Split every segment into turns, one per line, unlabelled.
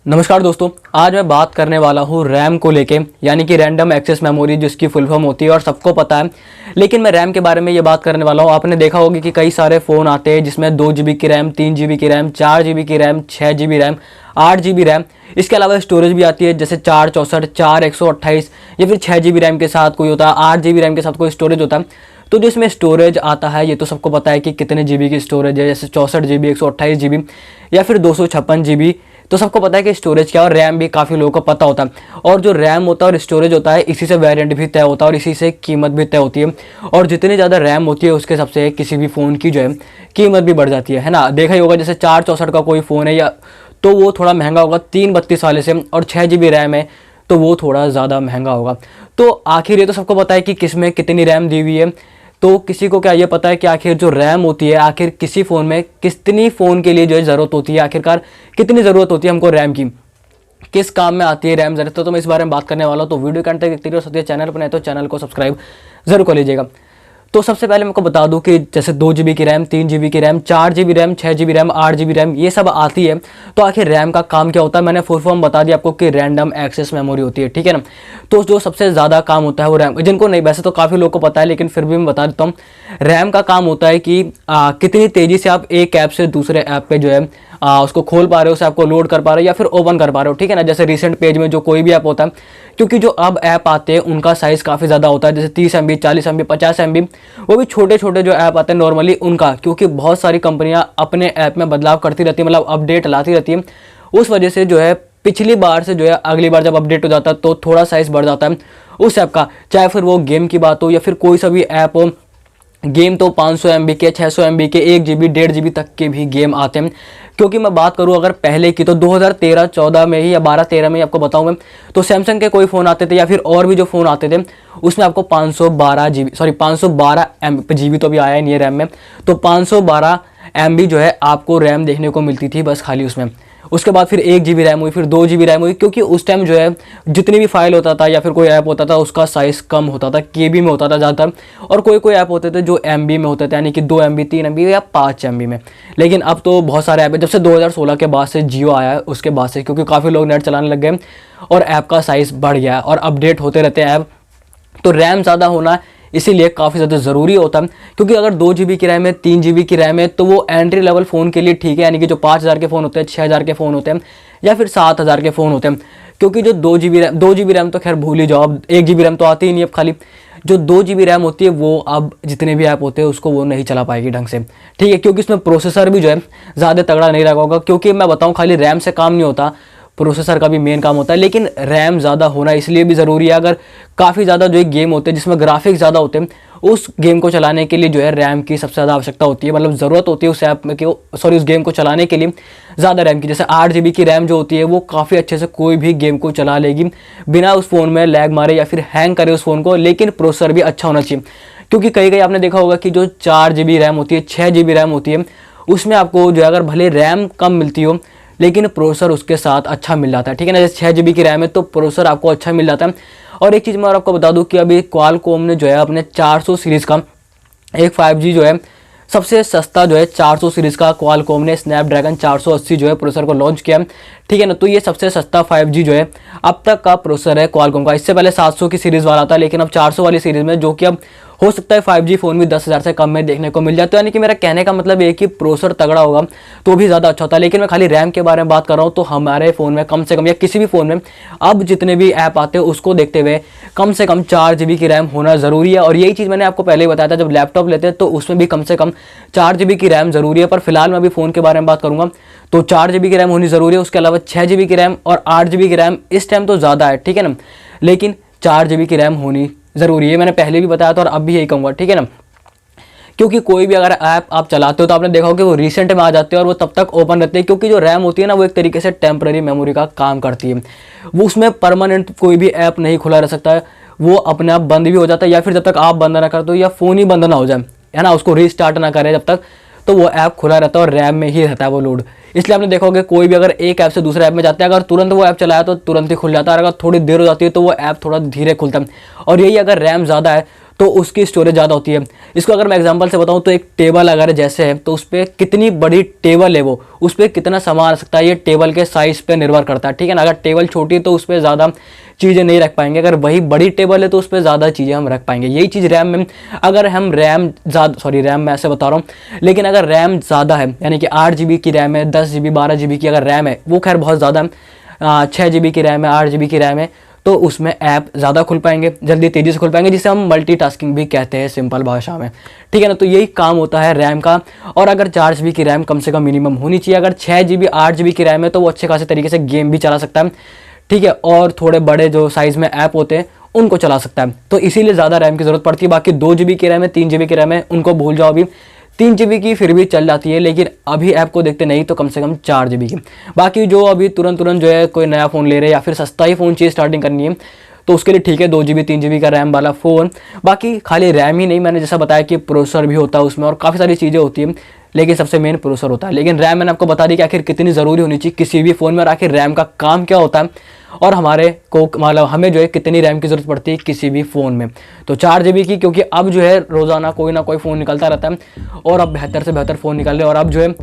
नमस्कार दोस्तों, आज मैं बात करने वाला हूँ रैम को लेके, यानी कि रैंडम एक्सेस मेमोरी जिसकी फुल फॉर्म होती है और सबको पता है। लेकिन मैं रैम के बारे में ये बात करने वाला हूँ। आपने देखा होगा कि कई सारे फ़ोन आते हैं जिसमें 2 GB की रैम, 3 GB की रैम, 4 GB की RAM, 6 GB RAM, 8 GB RAM, इसके अलावा स्टोरेज भी आती है जैसे 464, 4 128 या फिर 6 GB रैम के साथ कोई होता है, 8 GB रैम के साथ कोई स्टोरेज होता है। तो जो इसमें स्टोरेज आता है ये तो सबको पता है कि कितने GB की स्टोरेज है, जैसे 64 GB, 128 GB या फिर 256 GB। तो सबको पता है कि स्टोरेज क्या है, और रैम भी काफ़ी लोगों को पता होता है। और जो रैम होता है और स्टोरेज होता है, इसी से वेरिएंट भी तय होता है और इसी से कीमत भी तय होती है। और जितनी ज़्यादा रैम होती है उसके हिसाब से किसी भी फ़ोन की जो है कीमत भी बढ़ जाती है ना। देखा ही होगा जैसे 464 का कोई फ़ोन है या तो वो थोड़ा महंगा होगा 332 वाले से, और 6 GB रैम है तो वो थोड़ा ज़्यादा महंगा होगा। तो आखिर ये तो सबको पता है कि किस में कितनी रैम दी हुई है। तो किसी को क्या ये पता है कि आखिर जो रैम होती है, आखिर किसी फ़ोन में कितनी फ़ोन के लिए जो है ज़रूरत होती है, आखिरकार कितनी ज़रूरत होती है हमको रैम की, किस काम में आती है रैम ज़रूरत। तो मैं इस बारे में बात करने वाला हूँ। तो वीडियो कंटेंट देखते रहिए और साथ ही चैनल पर नए तो चैनल को सब्सक्राइब जरूर कर लीजिएगा। तो सबसे पहले मैं आपको बता दूं कि जैसे 2 GB की रैम, 3 GB की RAM, 4 GB RAM, 6 GB RAM, 8 GB RAM, ये सब आती है। तो आखिर रैम का काम क्या होता है, मैंने फुल फॉर्म बता दिया आपको कि रैंडम एक्सेस मेमोरी होती है, ठीक है ना। तो जो सबसे ज़्यादा काम होता है वो रैम, जिनको नहीं, वैसे तो काफ़ी लोगों को पता है लेकिन फिर भी मैं बता देता हूँ। रैम का काम होता है कि कितनी तेज़ी से आप एक ऐप से दूसरे ऐप पे जो है उसको खोल पा रहे हो, उस ऐप को लोड कर पा रहे हो या फिर ओपन कर पा रहे हो, ठीक है ना। जैसे रिसेंट पेज में जो कोई भी ऐप होता है, क्योंकि जो अब ऐप आते हैं उनका साइज़ काफ़ी ज़्यादा होता है, जैसे 30 MB, 40 MB, 50 MB, वो भी छोटे छोटे जो ऐप आते हैं नॉर्मली उनका, क्योंकि बहुत सारी कंपनियां अपने ऐप में बदलाव करती रहती है, मतलब अपडेट लाती रहती है। उस वजह से जो है पिछली बार से जो है अगली बार जब अपडेट हो जाता है तो थोड़ा साइज़ बढ़ जाता है उस ऐप का, चाहे फिर वो गेम की बात हो या फिर कोई सा भी ऐप हो। गेम तो 500 MB के, 600 MB के, 1 GB, 1.5 GB तक के भी गेम आते हैं। क्योंकि मैं बात करूं अगर पहले की तो 2013-14 में ही या 12-13 में ही आपको बताऊं मैं, तो सैमसंग के कोई फ़ोन आते थे या फिर और भी जो फ़ोन आते थे उसमें आपको 512 GB तो अभी आया ही नहीं है रैम में, तो 512 MB जो है आपको रैम देखने को मिलती थी बस खाली उसमें। उसके बाद फिर 1 GB रैम हुई, फिर 2 GB रैम हुई, क्योंकि उस टाइम जो है जितनी भी फाइल होता था या फिर कोई ऐप होता था उसका साइज़ कम होता था, KB में होता था ज़्यादातर, और कोई कोई ऐप होते थे जो MB में होते थे, यानी कि 2 MB, 3 MB या 5 MB में। लेकिन अब तो बहुत सारे ऐप है, जब से 2016 के बाद से जियो आया है उसके बाद से, क्योंकि काफ़ी लोग नेट चलाने लग गए और ऐप का साइज़ बढ़ गया है और अपडेट होते रहते हैं ऐप, तो रैम ज़्यादा होना इसीलिए काफ़ी ज़्यादा ज़रूरी होता है। क्योंकि अगर 2 GB की रैम है, 3 GB की रैम है तो वो एंट्री लेवल फ़ोन के लिए ठीक है, यानी कि जो 5000 के फ़ोन होते हैं, 6000 के फ़ोन होते हैं या फिर 7000 के फ़ोन होते हैं। क्योंकि जो 2 GB रैम तो खैर भूल ही जाओ, अब 1 GB रैम तो आती ही नहीं अब खाली। जो 2 GB रैम होती है वो अब जितने भी ऐप होते हैं उसको वो नहीं चला पाएगी ढंग से, ठीक है। क्योंकि इसमें प्रोसेसर भी जो है ज़्यादा तगड़ा नहीं रखा होगा, क्योंकि मैं बताऊँ खाली रैम से काम नहीं होता, प्रोसेसर का भी मेन काम होता है। लेकिन रैम ज़्यादा होना इसलिए भी ज़रूरी है, अगर काफ़ी ज़्यादा जो एक गेम होते हैं जिसमें ग्राफिक्स ज़्यादा होते हैं उस गेम को चलाने के लिए जो है रैम की सबसे ज़्यादा आवश्यकता होती है, मतलब ज़रूरत होती है उस ऐप में कि उस गेम को चलाने के लिए ज़्यादा रैम की। जैसे 8 GB की रैम जो होती है वो काफ़ी अच्छे से कोई भी गेम को चला लेगी बिना उस फ़ोन में लैग मारे या फिर हैंग करे उस फ़ोन को, लेकिन प्रोसेसर भी अच्छा होना चाहिए। क्योंकि कई कई आपने देखा होगा कि जो 4 GB रैम होती है, 6 GB रैम होती है, उसमें आपको जो है अगर भले रैम कम मिलती हो लेकिन प्रोसेसर उसके साथ अच्छा मिल जाता है, ठीक है ना। जैसे 6 GB की रैम है तो प्रोसेसर आपको अच्छा मिल जाता है। और एक चीज़ मैं और आपको बता दूं कि अभी क्वालकॉम ने जो है अपने 400 सीरीज़ का एक 5G जो है सबसे सस्ता जो है 400 सीरीज़ का क्वालकॉम ने स्नैपड्रैगन 480 जो है प्रोसेसर को लॉन्च किया, ठीक है ना। तो ये सबसे सस्ता 5G जो है अब तक का प्रोसेसर है क्वालकॉम का। इससे पहले 700 की सीरीज़ वाला था, लेकिन अब 400 वाली सीरीज़ में, जो कि अब हो सकता है 5G फ़ोन भी 10,000 से कम में देखने को मिल जाए। तो यानी कि मेरा कहने का मतलब ये कि प्रोसेसर तगड़ा होगा तो भी ज़्यादा अच्छा होता है। लेकिन मैं खाली रैम के बारे में बात कर रहा हूँ, तो हमारे फ़ोन में कम से कम या किसी भी फ़ोन में अब जितने भी ऐप आते हैं उसको देखते हुए कम से कम 4 GB की रैम होना ज़रूरी है। और यही चीज़ मैंने आपको पहले ही बताया था, जब लैपटॉप लेते हैं तो उसमें भी कम से कम 4 GB की रैम ज़रूरी है। पर फिलहाल मैं अभी फ़ोन के बारे में बात करूँगा तो 4 GB की रैम होनी ज़रूरी है। उसके अलावा 6 GB की रैम और 8 GB की रैम इस टाइम तो ज़्यादा है, ठीक है ना, लेकिन 4 GB की रैम होनी ज़रूरी है। मैंने पहले भी बताया था और अब भी यही कहूँगा, ठीक है ना। क्योंकि कोई भी अगर ऐप आप चलाते हो तो आपने देखा हो कि वो रिसेंट में आ जाते हैं और वो तब तक ओपन रहते हैं, क्योंकि जो रैम होती है ना वो एक तरीके से टेम्पररी मेमोरी का काम करती है। वो उसमें परमानेंट कोई भी ऐप नहीं खुला रह सकता है, वो अपने आप बंद भी हो जाता है, या फिर जब तक आप बंद ना कर दो या फ़ोन ही बंद ना हो जाए, है ना, उसको रीस्टार्ट ना करें जब तक, तो वो ऐप खुला रहता है और रैम में ही रहता है वो लोड। इसलिए आपने देखा होगा कोई भी अगर एक ऐप से दूसरे ऐप में जाते हैं, अगर तुरंत वो ऐप चलाया तो तुरंत ही खुल जाता है, और अगर थोड़ी देर हो जाती है तो वो ऐप थोड़ा धीरे खुलता है। और यही अगर रैम ज़्यादा है तो उसकी स्टोरेज ज़्यादा होती है। इसको अगर मैं एग्जांपल से बताऊं तो एक टेबल अगर जैसे है तो उस पर कितनी बड़ी टेबल है, वो उस पर कितना सामान आ सकता है, ये टेबल के साइज़ पे निर्भर करता है, ठीक है ना। अगर टेबल छोटी है तो उस पर ज़्यादा चीज़ें नहीं रख पाएंगे, अगर वही बड़ी टेबल है तो उस पर ज़्यादा चीज़ें हम रख पाएंगे। यही चीज़ रैम में, अगर हम रैम मैं ऐसे बता रहा हूँ, लेकिन अगर रैम ज़्यादा है यानी कि 8 GB की रैम है, 10 GB 12 GB की अगर रैम है, वो खैर बहुत ज़्यादा है, 6 GB की रैम है, 8 GB की रैम है, तो उसमें ऐप ज़्यादा खुल पाएंगे, जल्दी तेज़ी से खुल पाएंगे, जिसे हम मल्टीटास्किंग भी कहते हैं सिंपल भाषा में, ठीक है ना। तो यही काम होता है रैम का। और अगर 4 GB की रैम कम से कम मिनिमम होनी चाहिए। अगर 6 GB 8 GB की रैम है तो वो अच्छे खासे तरीके से गेम भी चला सकता है, ठीक है, और थोड़े बड़े जो साइज़ में ऐप होते हैं उनको चला सकता है, तो इसीलिए ज़्यादा रैम की ज़रूरत पड़ती है। बाकी 2 GB की रैम है, 3 GB की रैम है, उनको भूल जाओ अभी। 3 GB की फिर भी चल जाती है, लेकिन अभी ऐप को देखते नहीं तो कम से कम 4 GB की। बाकी जो अभी तुरंत जो है कोई नया फ़ोन ले रहे हैं या फिर सस्ता ही फ़ोन चाहिए स्टार्टिंग करनी है, तो उसके लिए ठीक है 2 GB 3 GB का रैम वाला फ़ोन। बाकी खाली रैम ही नहीं, मैंने जैसा बताया कि प्रोसेसर भी होता है उसमें और काफ़ी सारी चीज़ें होती हैं, लेकिन सबसे मेन प्रोसेसर होता है। लेकिन रैम मैंने आपको बता दी कि आखिर कितनी ज़रूरी होनी चाहिए किसी भी फ़ोन में, और आखिर रैम का काम क्या होता है, और हमारे को मतलब हमें जो है कितनी रैम की ज़रूरत पड़ती है किसी भी फ़ोन में। तो 4 GB की, क्योंकि अब जो है रोज़ाना कोई ना कोई फ़ोन निकलता रहता है, और अब बेहतर से बेहतर फ़ोन निकल रहे हैं, और अब जो है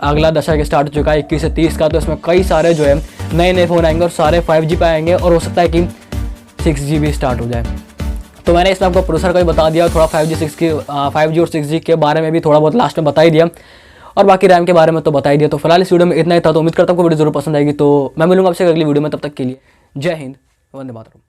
अगला दशक स्टार्ट हो चुका है 21 से 30 का, तो इसमें कई सारे जो है नए नए फ़ोन आएंगे और सारे 5G पे आएंगे, और हो सकता है कि 6G स्टार्ट हो जाए। तो मैंने इसमें आपको प्रोसेसर का भी बता दिया, थोड़ा 5G और 6G के बारे में भी थोड़ा बहुत लास्ट में बता ही दिया, और बाकी रैम के बारे में तो बता ही दिया। तो फिलहाल इस वीडियो में इतना ही था, तो उम्मीद करता हूँ आपको वीडियो जरूर पसंद आएगी। तो मैं मिलूंगा आपसे अगली वीडियो में, तब तक के लिए जय हिंद, वंदे मातरम।